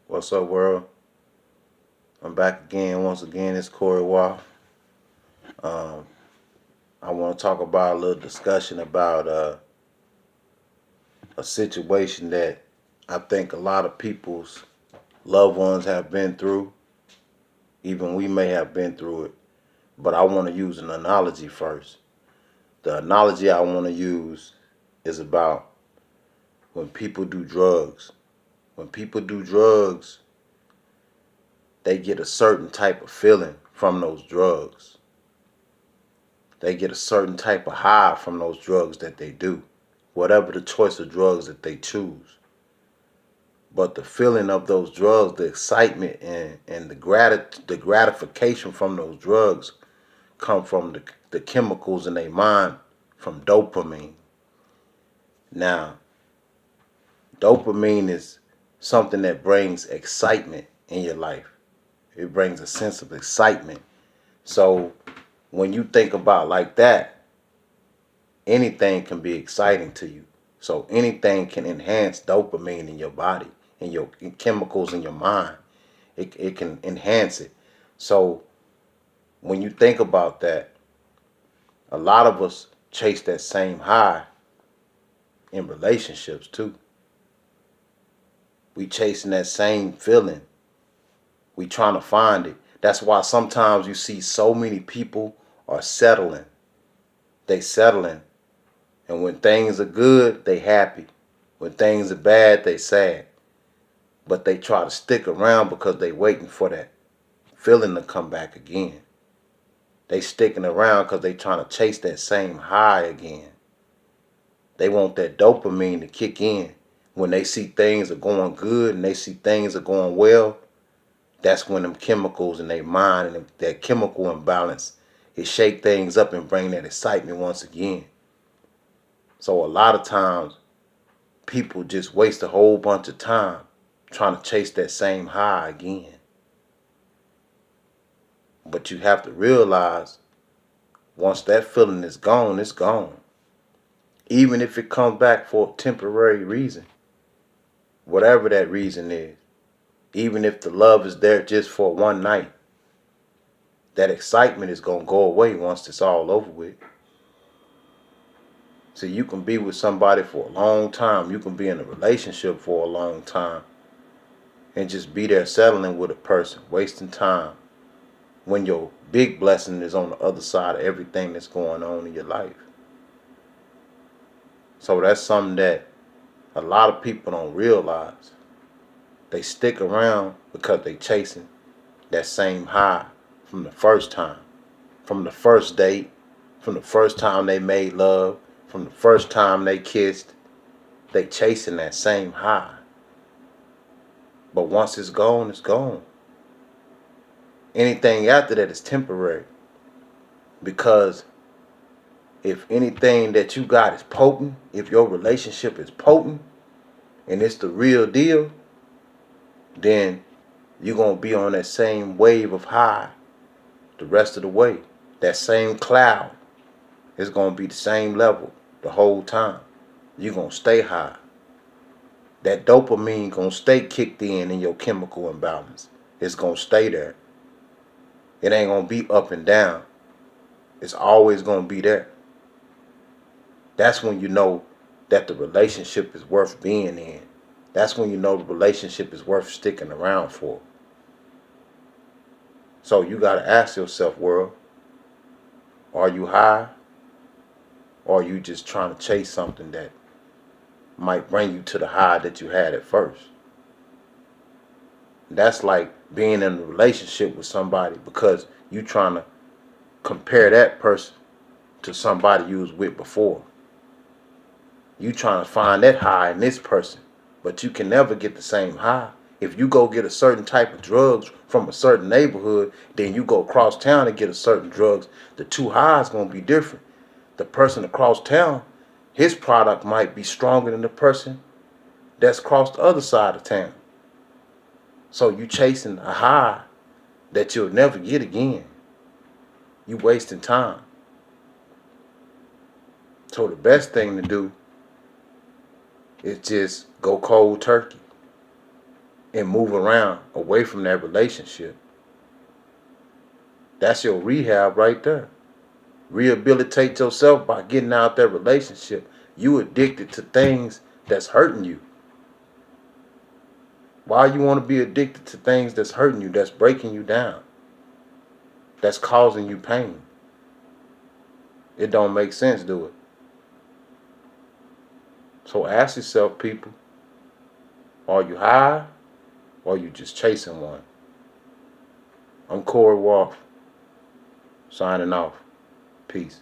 What's up, world? I'm back again. Once again, it's Corey Waff. Um, I want to talk about a little discussion about a situation that I think a lot of people's loved ones have been through. Even we may have been through it. But I want to use an analogy first. The analogy I want to use is about when people do drugs. When people do drugs, they get a certain type of feeling from those drugs. They get a certain type of high from those drugs that they do, whatever the choice of drugs that they choose. But the feeling of those drugs, the excitement and the gratification from those drugs come from the chemicals in their mind from dopamine. Now, dopamine is something that brings excitement in your life. It brings a sense of excitement. So when you think about like that, anything can be exciting to you. So anything can enhance dopamine in your body and your chemicals in your mind. It can enhance it. So when you think about that, a lot of us chase that same high in relationships too. We chasing that same feeling. We trying to find it. That's why sometimes you see so many people are settling. They settling. And when things are good, they happy. When things are bad, they sad. But they try to stick around because they waiting for that feeling to come back again. They sticking around because they trying to chase that same high again. They want that dopamine to kick in. When they see things are going good and they see things are going well, that's when them chemicals in their mind and that chemical imbalance, it shake things up and bring that excitement once again. So a lot of times people just waste a whole bunch of time trying to chase that same high again. But you have to realize once that feeling is gone, it's gone. Even if it comes back for a temporary reason, whatever that reason is, even if the love is there just for one night, that excitement is going to go away once it's all over with. So you can be with somebody for a long time. You can be in a relationship for a long time and just be there settling with a person, wasting time when your big blessing is on the other side of everything that's going on in your life. So that's something that a lot of people don't realize. They stick around because they chasing that same high from the first time, from the first date, from the first time they made love, from the first time they kissed. They chasing that same high. But once it's gone, it's gone. Anything after that is temporary. Because if anything that you got is potent, if your relationship is potent and it's the real deal, then you're going to be on that same wave of high the rest of the way. That same cloud is going to be the same level the whole time. You're going to stay high. That dopamine going to stay kicked in your chemical imbalance. It's going to stay there. It ain't going to be up and down. It's always going to be there. That's when you know that the relationship is worth being in. That's when you know the relationship is worth sticking around for. So you got to ask yourself, world, are you high? Or are you just trying to chase something that might bring you to the high that you had at first? That's like being in a relationship with somebody because you trying to compare that person to somebody you was with before. You trying to find that high in this person, but you can never get the same high. If you go get a certain type of drugs from a certain neighborhood, then you go across town to get a certain drugs, the two highs going to be different. The person across town, his product might be stronger than the person that's across the other side of town. So you chasing a high that you'll never get again. You wasting time. So the best thing to do is just go cold turkey. and move around away from that relationship. That's your rehab right there. Rehabilitate yourself by getting out that relationship. You addicted to things that's hurting you. Why you want to be addicted to things that's hurting you, that's breaking you down, that's causing you pain? It don't make sense, do it? So ask yourself, people, are you high or are you just chasing one? I'm Corey Waff, signing off. Peace.